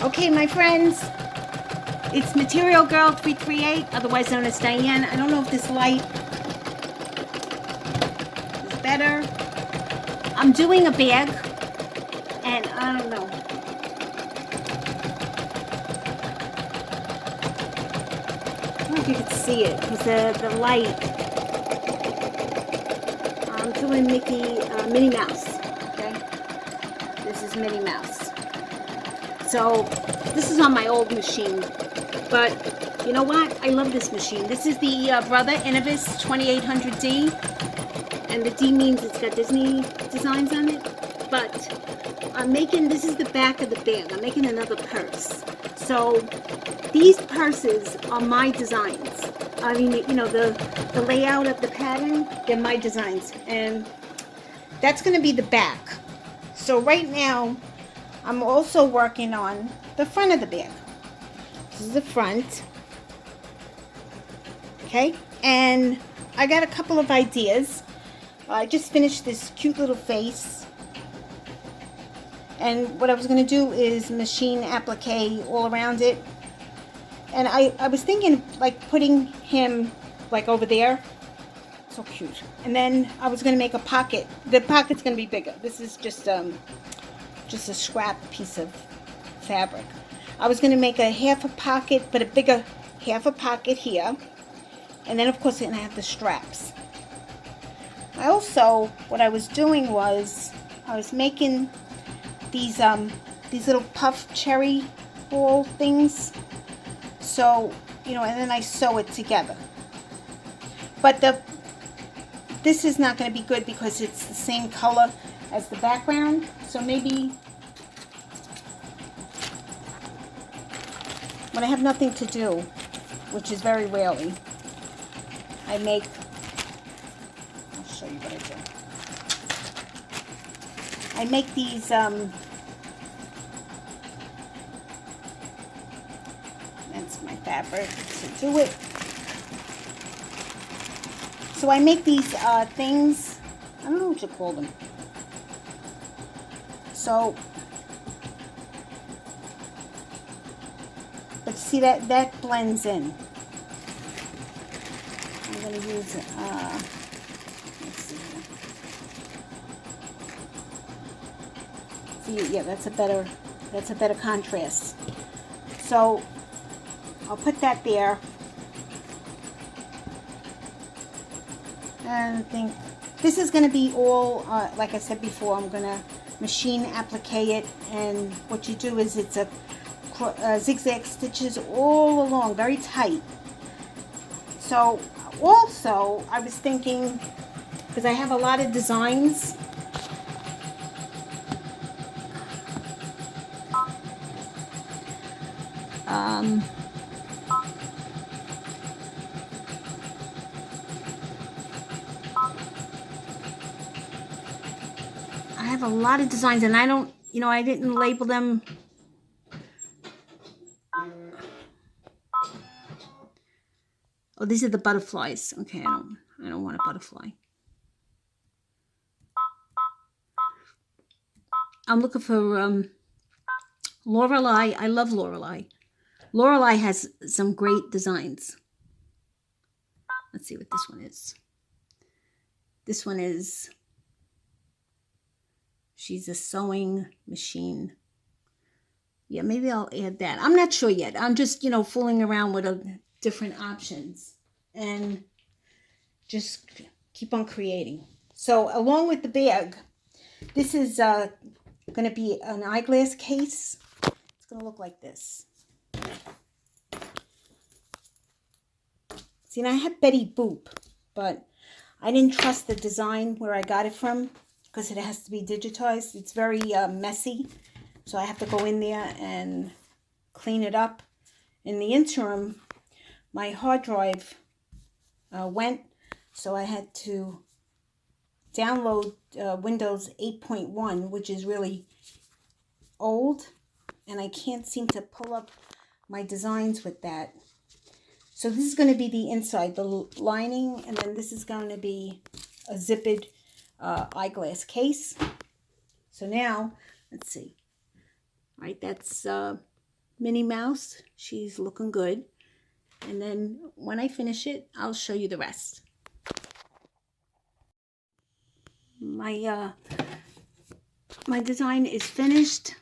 Okay, my friends, it's Material Girl 338, otherwise known as Diane. I don't know if this light is better. I'm doing a bag, and I don't know. I don't know if you can see it, because the light. I'm doing Minnie Mouse, okay? This is Minnie Mouse. So, this is on my old machine, but you know what? I love this machine. This is the Brother Innovis 2800D, and the D means it's got Disney designs on it, but I'm making, this is the back of the bag. I'm making another purse. So, these purses are my designs. I mean, you know, the layout of the pattern, they're my designs, and that's going to be the back. So right now, I'm also working on the front of the bag. This is the front. Okay, and I got a couple of ideas. I just finished this cute little face. And what I was going to do is machine applique all around it. And I was thinking like putting him like over there. So cute. And then I was going to make a pocket. The pocket's going to be bigger. This is just a scrap piece of fabric. I was going to make a half a pocket, but a bigger half a pocket here. And then of course I have the straps. I also, what I was doing was, I was making these little puff cherry ball things. So, you know, and then I sew it together. But this is not going to be good because it's the same color as the background. So maybe when I have nothing to do, which is very rarely, I make, I'll show you what I do. I make these, that's my fabric to do it. So I make these things, I don't know what you call them. So, but see that blends in. I'm going to use, let's see here. See, yeah, that's a better contrast. So I'll put that there. And I think this is going to be all, like I said before, I'm going to machine applique it. And what you do is it's a zigzag stitches all along, very tight. So also I was thinking, because I have a lot of designs, I have a lot of designs, and I don't, you know, I didn't label them. Oh, these are the butterflies. Okay, I don't want a butterfly. I'm looking for Lorelei. I love Lorelei. Lorelei has some great designs. Let's see what this one is. This one is, she's a sewing machine. Yeah, maybe I'll add that. I'm not sure yet. I'm just, you know, fooling around with different options and just keep on creating. So along with the bag, this is going to be an eyeglass case. It's going to look like this. See, and I had Betty Boop, but I didn't trust the design where I got it from because it has to be digitized. It's very messy, so I have to go in there and clean it up. In the interim, my hard drive went, so I had to download Windows 8.1, which is really old, and I can't seem to pull up my designs with that. So this is going to be the inside, the lining, and then this is going to be a zippered eyeglass case. So now, let's see. All right, that's Minnie Mouse. She's looking good. And then when I finish it, I'll show you the rest. My design is finished.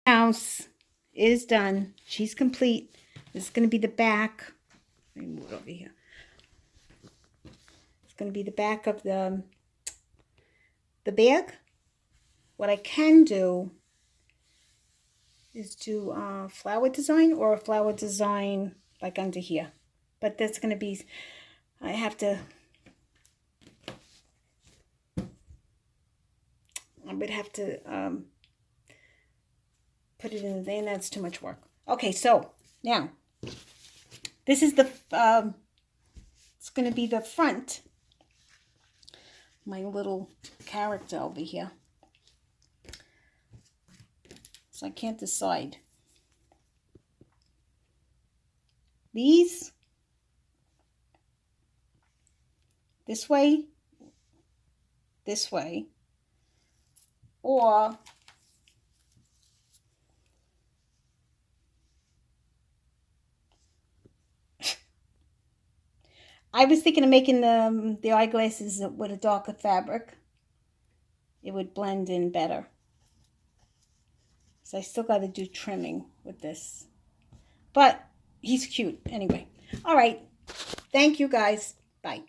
House is done. She's complete. This is going to be the back. Let me move it over here. It's going to be the back of the bag. What I can do is do a flower design or a flower design like under here. But that's going to be, I would have to put it in the vein. That's too much work. Okay, so now this is the, it's going to be the front. My little character over here. So I can't decide. These, this way, or I was thinking of making the eyeglasses with a darker fabric. It would blend in better. So I still got to do trimming with this. But he's cute anyway. All right. Thank you guys. Bye.